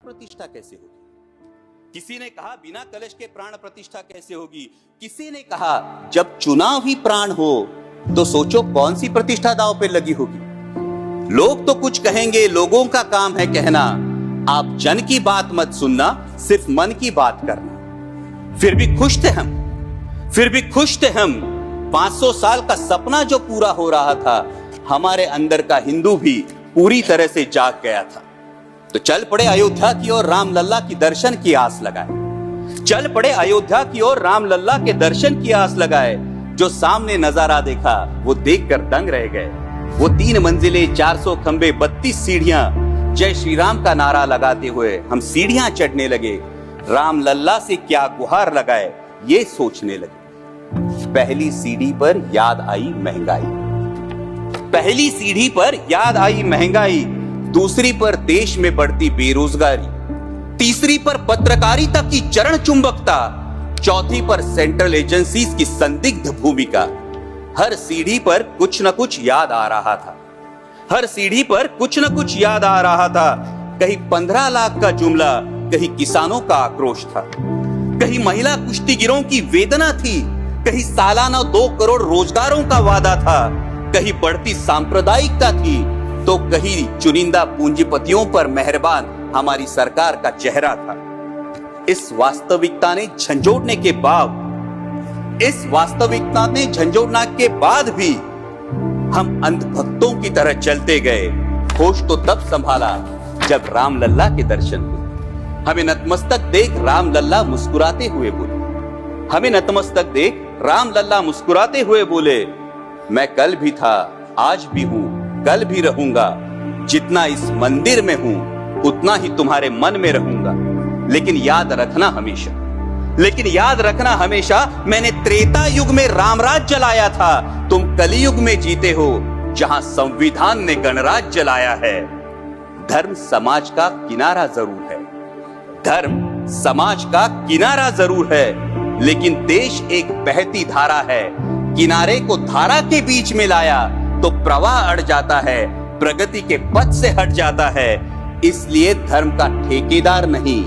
प्रतिष्ठा कैसे होगी? किसी ने कहा बिना कलश के प्राण प्रतिष्ठा कैसे होगी? किसी ने कहा जब चुनाव ही प्राण हो तो सोचो कौन सी प्रतिष्ठा दांव पे लगी होगी। लोग तो कुछ कहेंगे, लोगों का काम है कहना, आप जन की बात मत सुनना, सिर्फ मन की बात करना। फिर भी खुश थे हम 500 साल का सपना जो पूरा हो रहा था, हमारे अंदर का हिंदू भी पूरी तरह से जाग गया था। तो चल पड़े अयोध्या की ओर, राम लल्ला की दर्शन की आस लगाए। चल पड़े अयोध्या की ओर, राम लल्ला के दर्शन की आस लगाए। जो सामने नजारा देखा वो देखकर दंग रह गए। वो 3 मंजिलें, 400 खंबे, 32 सीढ़ियां, जय श्री राम का नारा लगाते हुए हम सीढ़ियां चढ़ने लगे। राम लल्ला से क्या गुहार लगाए ये सोचने लगे। पहली सीढ़ी पर याद आई महंगाई, दूसरी पर देश में बढ़ती बेरोजगारी, तीसरी पर पत्रकारिता की चरण चुंबकता, चौथी पर सेंट्रल एजेंसीज की संदिग्ध भूमिका। हर सीढ़ी पर कुछ न कुछ याद आ रहा था। कहीं 15 लाख का जुमला, कहीं किसानों का आक्रोश था, कहीं महिला कुश्तीगिरों की वेदना थी, कहीं सालाना 2 करोड़ रोजगारों का वादा था, कहीं बढ़ती सांप्रदायिकता थी, तो कहीं चुनिंदा पूंजीपतियों पर मेहरबान हमारी सरकार का चेहरा था। इस वास्तविकता ने झंझोड़ने के बाद भी हम अंधभक्तों की तरह चलते गए। होश तो तब संभाला जब राम लल्ला के दर्शन हुए। हमें नतमस्तक देख राम लल्ला मुस्कुराते हुए बोले, मैं कल भी था, आज भी हूं, कल भी रहूंगा। जितना इस मंदिर में हूं उतना ही तुम्हारे मन में रहूंगा। लेकिन याद रखना हमेशा मैंने त्रेता युग में रामराज जलाया था। तुम कलयुग में जीते हो जहां संविधान ने गणराज जलाया है। धर्म समाज का किनारा जरूर है, लेकिन देश एक बहती धारा है। किनारे को धारा के बीच में लाया तो प्रवाह अड़ जाता है, प्रगति के पथ से हट जाता है। इसलिए धर्म का ठेकेदार नहीं,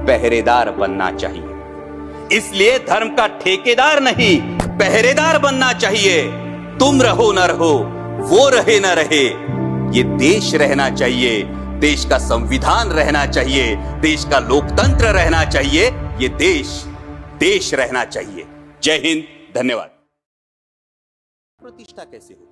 पहरेदार बनना चाहिए। तुम रहो न रहो, वो रहे न रहे, ये देश रहना चाहिए। देश का संविधान रहना चाहिए, देश का लोकतंत्र रहना चाहिए, ये देश रहना चाहिए। जय हिंद, धन्यवाद। प्रतिष्ठा कैसे होगी?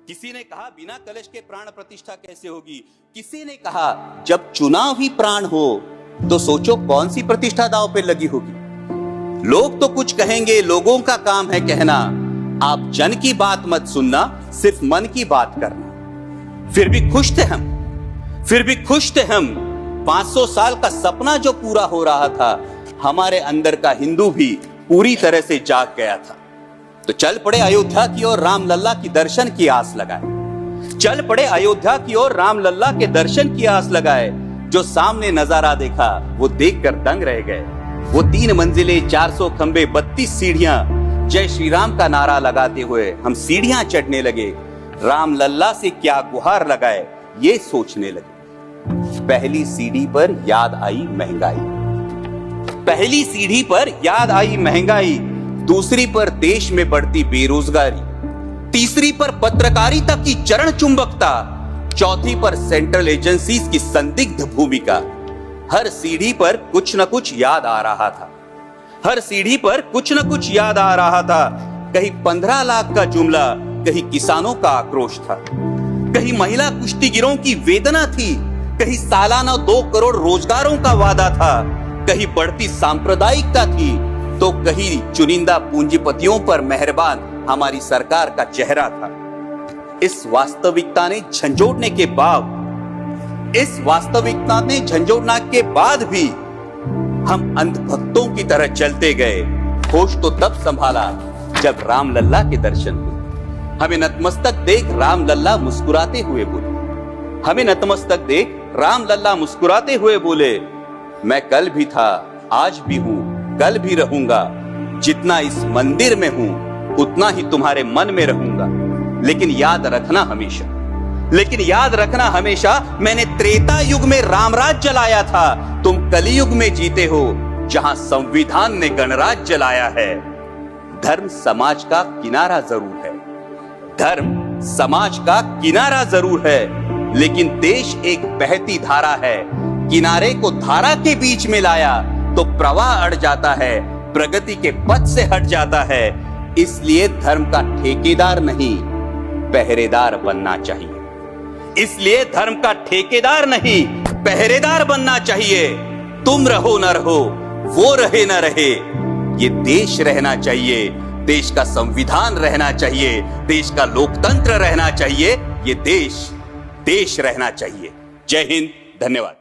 किसी ने कहा बिना कलश के प्राण प्रतिष्ठा कैसे होगी? किसी ने कहा जब चुनाव ही प्राण हो तो सोचो कौन सी प्रतिष्ठा दांव पे लगी होगी। लोग तो कुछ कहेंगे, लोगों का काम है कहना, आप जन की बात मत सुनना, सिर्फ मन की बात करना। फिर भी खुश थे हम 500 साल का सपना जो पूरा हो रहा था, हमारे अंदर का हिंदू भी पूरी तरह से जाग गया था। तो चल पड़े अयोध्या की ओर, राम लल्ला की दर्शन की आस लगाए। जो सामने नजारा देखा वो देखकर दंग रह गए। वो 3 मंजिलें, 400 खंबे, 32 सीढ़ियां, जय श्री राम का नारा लगाते हुए हम सीढ़ियां चढ़ने लगे। राम लल्ला से क्या गुहार लगाए ये सोचने लगे। पहली सीढ़ी पर याद आई महंगाई, दूसरी पर देश में बढ़ती बेरोजगारी, तीसरी पर पत्रकारिता की चरण चुंबकता, चौथी पर सेंट्रल एजेंसीज की संदिग्ध भूमिका। हर सीढ़ी पर कुछ न कुछ याद आ रहा था। कहीं 15 लाख का जुमला, कहीं किसानों का आक्रोश था, कहीं महिला कुश्तीगिरों की वेदना थी, कहीं सालाना 2 करोड़ रोजगारों का वादा था, कहीं बढ़ती सांप्रदायिकता थी, तो कहीं चुनिंदा पूंजीपतियों पर मेहरबान हमारी सरकार का चेहरा था। इस वास्तविकता ने झंझोड़ने के बाद भी हम अंधभक्तों की तरह चलते गए। होश तो तब संभाला जब राम लल्ला के दर्शन हुए। हमें नतमस्तक देख राम लल्ला मुस्कुराते हुए बोले, मैं कल भी था, आज भी हूं, कल भी रहूंगा। जितना इस मंदिर में हूं उतना ही तुम्हारे मन में रहूंगा। लेकिन याद लेकिन याद रखना हमेशा, मैंने त्रेता युग में रामराज जलाया था, तुम कलयुग में जीते हो जहां संविधान ने गणराज जलाया है। धर्म समाज का किनारा जरूर है, धर्म समाज का किनारा जरूर है, लेकिन देश एक बहती धारा है। किनारे को धारा के बीच में लाया तो प्रवाह अड़ जाता है, प्रगति के पथ से हट जाता है। इसलिए धर्म का ठेकेदार नहीं, पहरेदार बनना चाहिए। इसलिए धर्म का ठेकेदार नहीं, पहरेदार बनना चाहिए। तुम रहो न रहो, वो रहे न रहे, ये देश रहना चाहिए, देश का संविधान रहना चाहिए, देश का लोकतंत्र रहना चाहिए, ये देश रहना चाहिए। जय हिंद, धन्यवाद।